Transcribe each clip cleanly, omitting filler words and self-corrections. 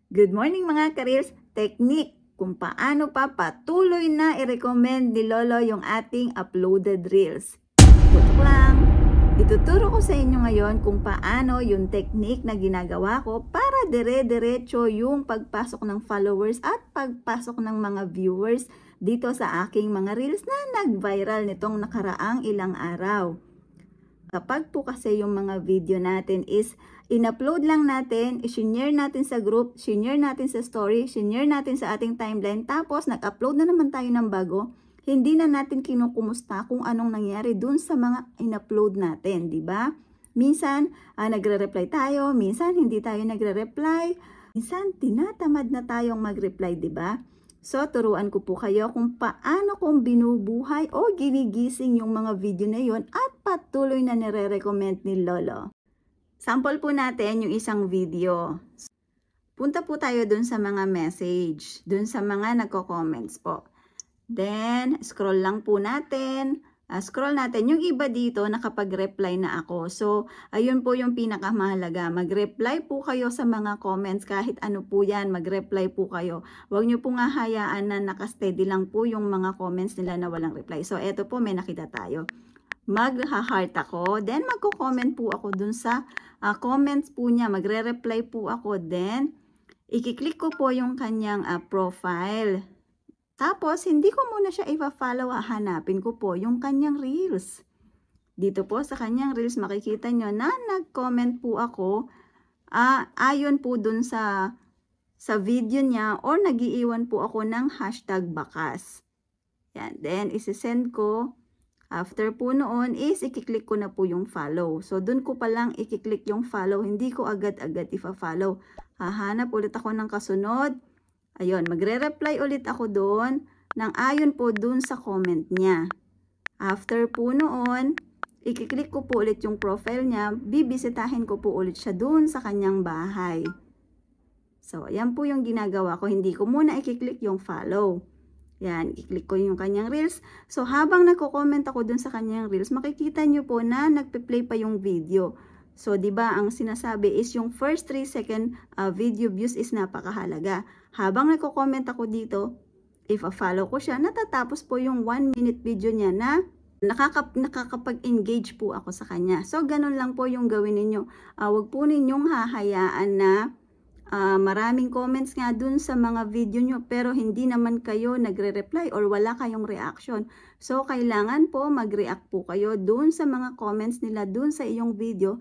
Good morning mga ka-Reels! Technique kung paano pa patuloy na i-recommend ni Lolo yung ating uploaded Reels. Tutok lang! Ituturo ko sa inyo ngayon kung paano yung technique na ginagawa ko para dire-diretso yung pagpasok ng followers at pagpasok ng mga viewers dito sa aking mga Reels na nag-viral nitong nakaraang ilang araw. Kapag po kasi yung mga video natin is in-upload lang natin, i-share natin sa group, share natin sa story, share natin sa ating timeline, tapos nag-upload na naman tayo ng bago, hindi na natin kinukumusta kung anong nangyari dun sa mga in-upload natin, di ba? Minsan, nagre-reply tayo, minsan hindi tayo nagre-reply, minsan tinatamad na tayong mag-reply, di ba? So, turuan ko po kayo kung paano kong binubuhay o ginigising yung mga video na yun at patuloy na nire-recommend ni Lolo. Sample po natin yung isang video. Punta po tayo dun sa mga message, dun sa mga nagko-comments po. Then, scroll lang po natin. Scroll natin. Yung iba dito, nakapag-reply na ako. So, ayun po yung pinakamahalaga. Mag-reply po kayo sa mga comments. Kahit ano po yan, mag-reply po kayo. Huwag nyo po nga hayaan na nakasteady lang po yung mga comments nila na walang reply. So, eto po, may nakita tayo. Mag-heart ako. Then, magko-comment po ako dun sa comments po niya. Magre-reply po ako. Then, i-click ko po yung kanyang profile. Tapos, hindi ko muna siya i-follow, hanapin ko po yung kanyang Reels. Dito po sa kanyang Reels, makikita nyo na nag-comment po ako ayon po dun sa video niya or nag-iiwan po ako ng hashtag bakas. Yan. Then, isi-send ko. After po noon is i-click ko na po yung follow. So, dun ko palang i-click yung follow. Hindi ko agad-agad i-follow. Hahanap ulit ako ng kasunod. Ayun, magre-reply ulit ako doon ng ayon po doon sa comment niya. After po noon, i-click ko po ulit yung profile niya, bibisitahin ko po ulit siya doon sa kanyang bahay. So, ayan po yung ginagawa ko. Hindi ko muna i-click yung follow. Yan, i-click ko yung kanyang Reels. So, habang nagko-comment ako doon sa kanyang Reels, makikita nyo po na nagpe-play pa yung video. So, di ba ang sinasabi is yung first 3 second video views is napakahalaga. Habang nagko-comment ako dito, if follow ko siya, natatapos po yung 1 minute video niya na nakakapag-engage po ako sa kanya. So, ganun lang po yung gawin ninyo. Huwag po ninyong hahayaan na maraming comments nga dun sa mga video nyo pero hindi naman kayo nagre-reply or wala kayong reaction. So, kailangan po mag-react po kayo dun sa mga comments nila dun sa iyong video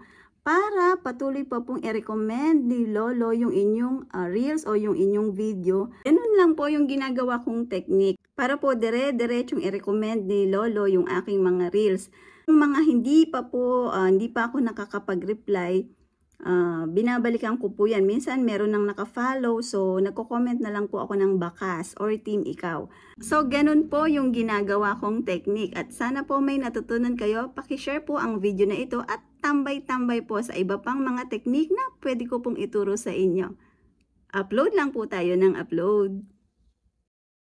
para patuloy pa pong i-recommend ni Lolo yung inyong Reels o yung inyong video. Ganun lang po yung ginagawa kong technique para po dire-diretsong i-recommend ni Lolo yung aking mga Reels. Yung mga hindi pa ako nakakapag-reply, binabalikan ko po yan. Minsan meron nang naka-follow, so nagko-comment na lang po ako ng bakas or team ikaw. So ganun po yung ginagawa kong technique at sana po may natutunan kayo. Paki-share po ang video na ito at tambay-tambay po sa iba pang mga technique na pwede ko pong ituro sa inyo. Upload lang po tayo ng upload.